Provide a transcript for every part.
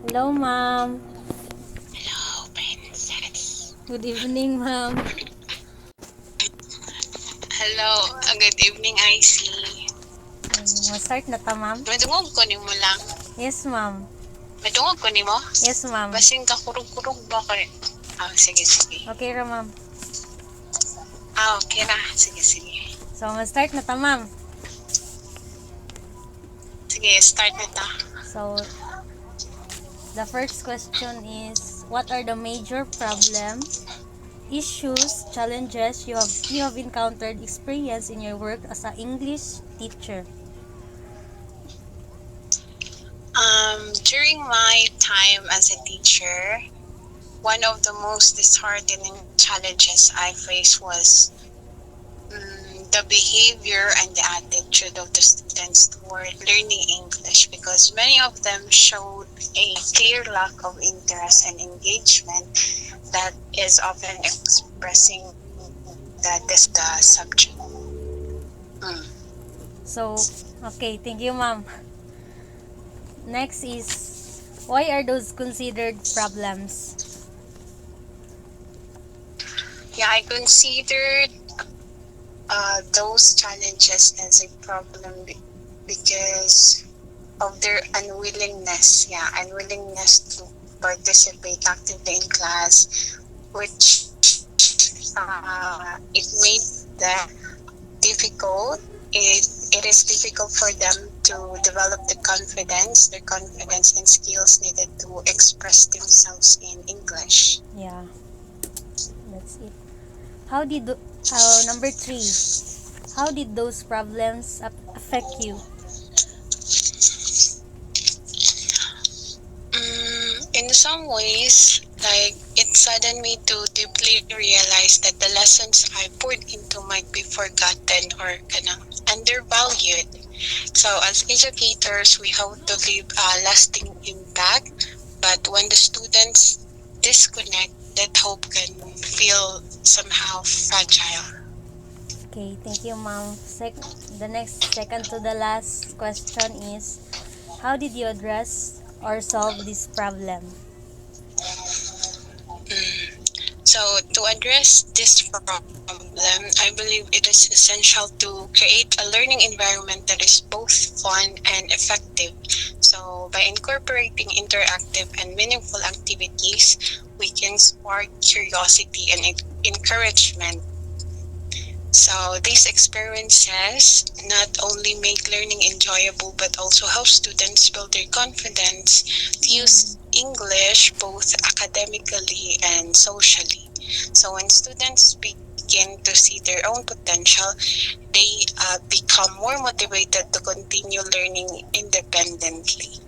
Hello, ma'am. Hello, princess. Good evening, ma'am. Hello, good evening, IC. Ma-start na ta, ma'am? Madungog ko ni mo lang. Yes, ma'am. Madungog ko ni mo? Yes, ma'am. Basing ka kurog-kurog ba ko? Sige, sige. Okay ra, ma'am. Okay na. Sige, sige. So, ma-start na ta, ma'am. Sige, start na ta. So, the first question is, what are the major problems, issues, challenges you have encountered, experienced in your work as an English teacher? During my time as a teacher, one of the most disheartening challenges I faced was the behavior and the attitude of the students toward learning English, because many of them showed a clear lack of interest and engagement that is often expressing that is the subject. So, okay, thank you, ma'am. Next is, why are those considered problems? Yeah, I considered those challenges as a problem because of their unwillingness to participate actively in class, which it made them difficult. It is difficult for them to develop their confidence and skills needed to express themselves in English. Yeah, that's it. How did number 3, how did those problems affect you? In some ways, like, it saddened me to deeply realize that the lessons I poured into might be forgotten or undervalued. So as educators, we hope to leave a lasting impact, but when the students disconnect, that hope can feel somehow fragile. Okay, thank you, ma'am. The next second to the last question is, how did you address or solve this problem? So to address this problem, I believe it is essential to create a learning environment that is both fun and effective. So by incorporating interactive and meaningful activities, we can spark curiosity and encouragement. So these experiences not only make learning enjoyable but also help students build their confidence to use English both academically and socially. So when students begin to see their own potential, they become more motivated to continue learning independently.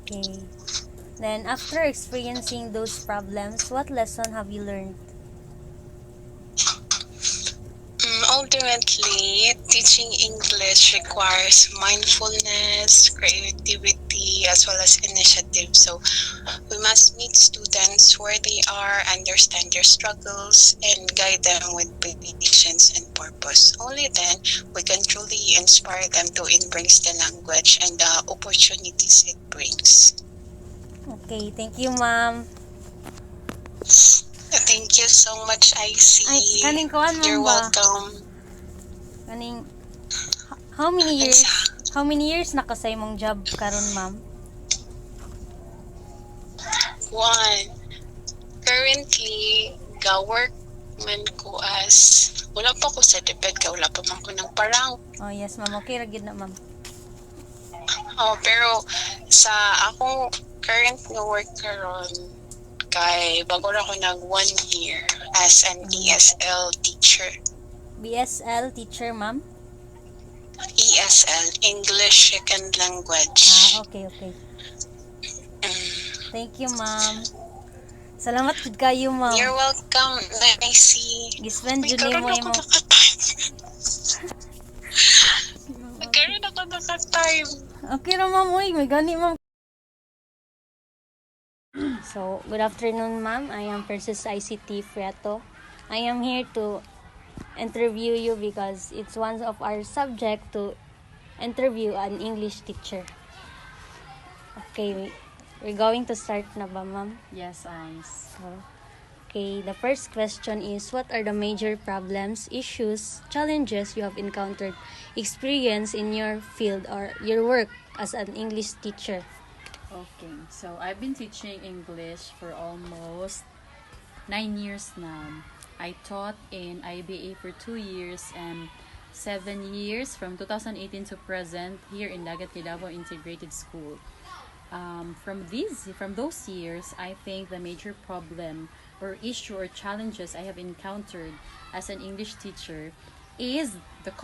Okay. Then, after experiencing those problems, what lesson have you learned? Ultimately, teaching English requires mindfulness, creativity, as well as initiative. So we must meet students where they are, understand their struggles, and guide them with patience and purpose. Only then we can truly inspire them to embrace the language and the opportunities it brings. Okay, thank you, ma'am. Thank you so much, Ay, IC. kaning kuan, ma'am You're ba? welcome. Kaning, how many Unsa? years, how many years na ka sa imong job karon, ma'am? One. Currently, ga-work man ko as, wala pa ko sa deped ka, wala pa man ko ng parang. Oh, yes, ma'am. Okay ra gyud na, ma'am. Pero sa akong current nga work karon, kay bago ra ko nag 1 year as an ESL teacher. BSL teacher, ma'am? ESL, English Second Language. Okay, okay. Mm. Thank you, ma'am. Salamat jud kayo, ma'am. You're welcome, Nice. Gispend jud Karon nimo ako imong Nagkaroon ako naka-time. Okay ra, ma'am. Uy, may gani, ma'am. So, good afternoon, ma'am. I am Princess ICY T, Prieto. I am here to interview you because it's one of our subject to interview an English teacher. Okay. We're going to start na ba, ma'am? Yes, Ans. Okay, the first question is, what are the major problems, issues, challenges you have encountered, experience in your field or your work as an English teacher? Okay, so I've been teaching English for almost 9 years now. I taught in IBA for 2 years and 7 years from 2018 to present here in Dagat Davao Integrated School. From those years, I think the major problem or issue or challenges I have encountered as an English teacher is the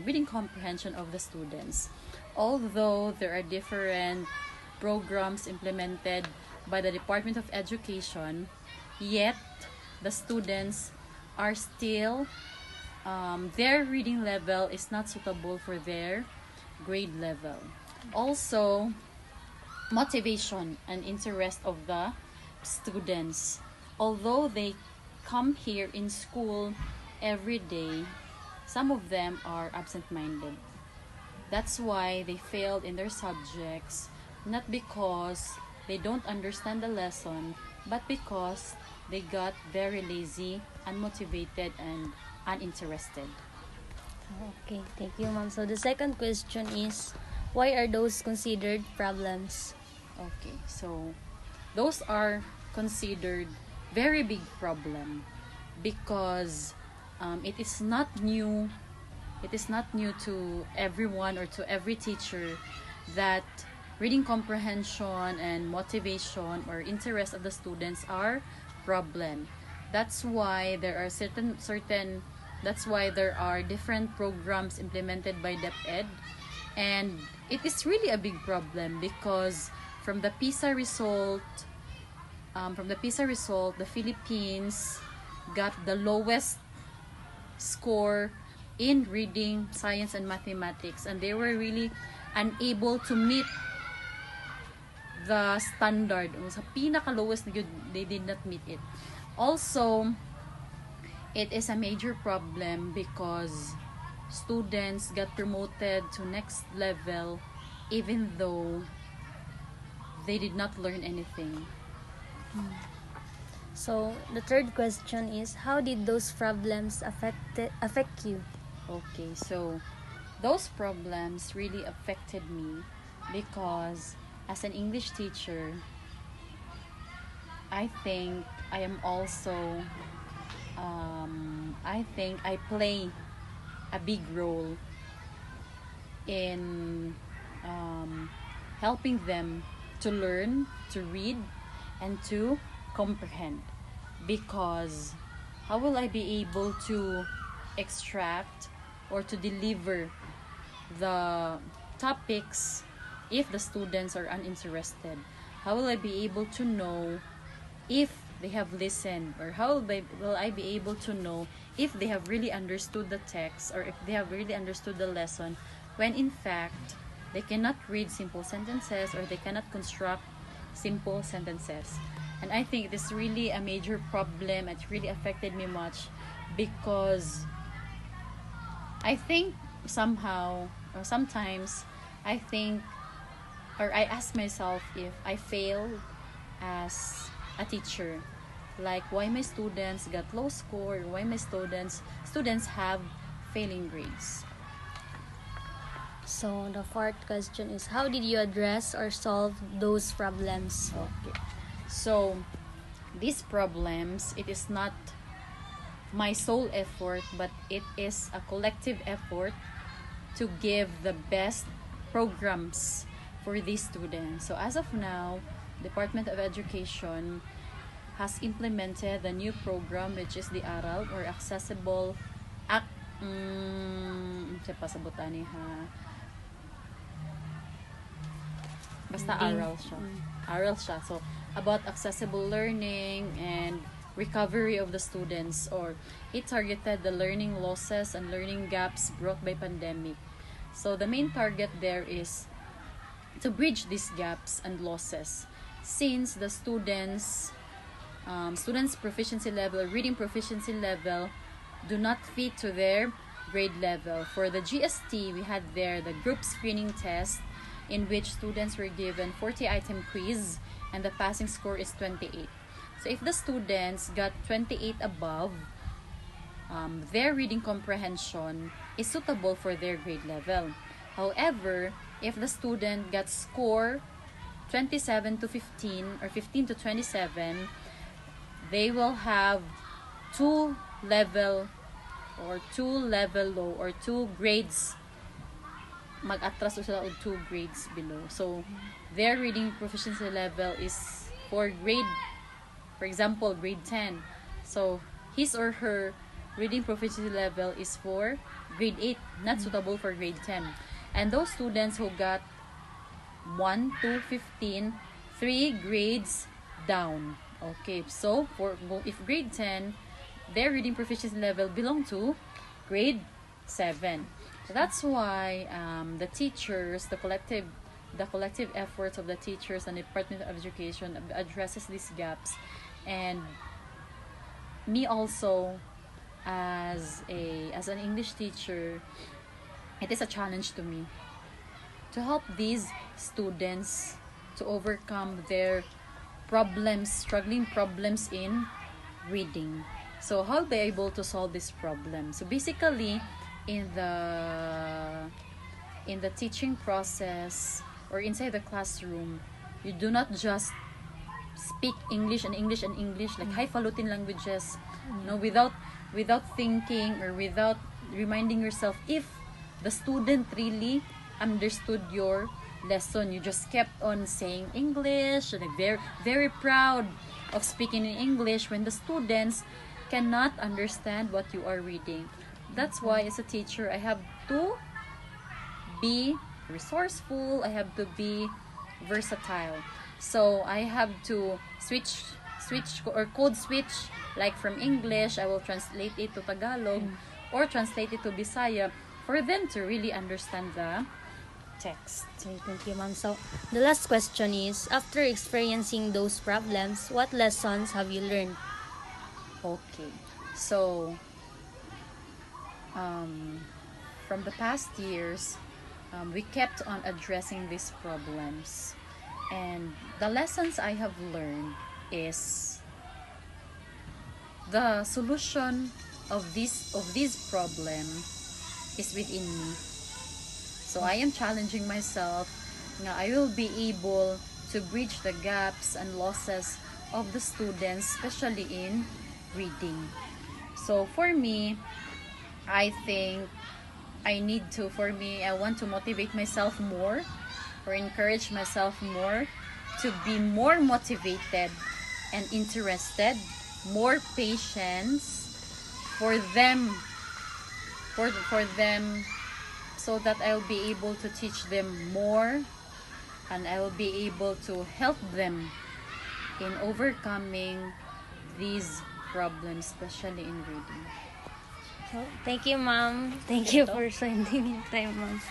reading comprehension of the students. Although there are different programs implemented by the Department of Education, yet the students are still their reading level is not suitable for their grade level. Also, motivation and interest of the students. Although they come here in school every day, some of them are absent-minded. That's why they failed in their subjects, not because they don't understand the lesson, but because they got very lazy, unmotivated, and uninterested. Okay, thank you, ma'am. So the second question is, why are those considered problems? Okay, so those are considered very big problem because it is not new. It is not new to everyone or to every teacher that reading comprehension and motivation or interest of the students are problem. That's why there are that's why there are different programs implemented by DepEd, and it is really a big problem because from the PISA result, the Philippines got the lowest score in reading, science, and mathematics, and they were really unable to meet the standard. Sa pinaka-lowest, they did not meet it. Also, it is a major problem because students got promoted to next level even though they did not learn anything. So the third question is, how did those problems affect you? Okay, so those problems really affected me because as an English teacher, I think I am also I think I play a big role in helping them to learn, to read, and to comprehend. Because how will I be able to extract or to deliver the topics if the students are uninterested? How will I be able to know if they have listened, or how will I be able to know if they have really understood the text or if they have really understood the lesson, when in fact they cannot read simple sentences or they cannot construct simple sentences? And I think this is really a major problem. It really affected me much because I think somehow or sometimes I think or I ask myself if I failed as a teacher, like why my students got low score, or why my students have failing grades. So the fourth question is, how did you address or solve those problems? Okay, so these problems, it is not my sole effort, but it is a collective effort to give the best programs for these students. So as of now, Department of Education has implemented the new program, which is the ARAL, or Accessible basta ARAL siya. So about accessible learning and recovery of the students, or it targeted the learning losses and learning gaps brought by pandemic. So the main target there is to bridge these gaps and losses, since the students proficiency level, reading proficiency level, do not fit to their grade level. For the GST, we had there the group screening test, in which students were given 40-item quiz and the passing score is 28. So if the students got 28 above, their reading comprehension is suitable for their grade level. However, if the student got score 27 to 15 or 15 to 27, they will have two level low or 2 grades mag-atras sila og 2 grades below. So their reading proficiency level is for example grade 10. So his or her reading proficiency level is for grade 8, not suitable for grade 10. And those students who got 1 to 15, 3 grades down. Okay, so if grade 10, their reading proficiency level belong to grade 7. So that's why the teachers, the collective efforts of the teachers and the Department of Education addresses these gaps. And me also, as an English teacher, it is a challenge to me to help these students to overcome their struggling problems in reading. So how they able to solve this problem? So basically, in the teaching process or inside the classroom, you do not just speak English and English and English like highfalutin languages, without thinking or without reminding yourself if the student really understood your lesson. You just kept on saying English and very, very proud of speaking in English when the students cannot understand what you are reading. That's why as a teacher, I have to be resourceful, I have to be versatile. So I have to switch or code switch, like from English I will translate it to Tagalog or translate it to Bisaya for them to really understand the text. Okay, thank you, ma'am. So, the last question is, after experiencing those problems, what lessons have you learned? Okay, so from the past years, we kept on addressing these problems, and the lessons I have learned is the solution of this problem is within me. So I am challenging myself. Now I will be able to bridge the gaps and losses of the students, especially in reading. So for me, I think I want to motivate myself more or encourage myself more to be more motivated and interested, more patience for them, so that I'll be able to teach them more and I will be able to help them in overcoming these problems, especially in reading. So, thank you, ma'am. Thank you for spending your time, ma'am.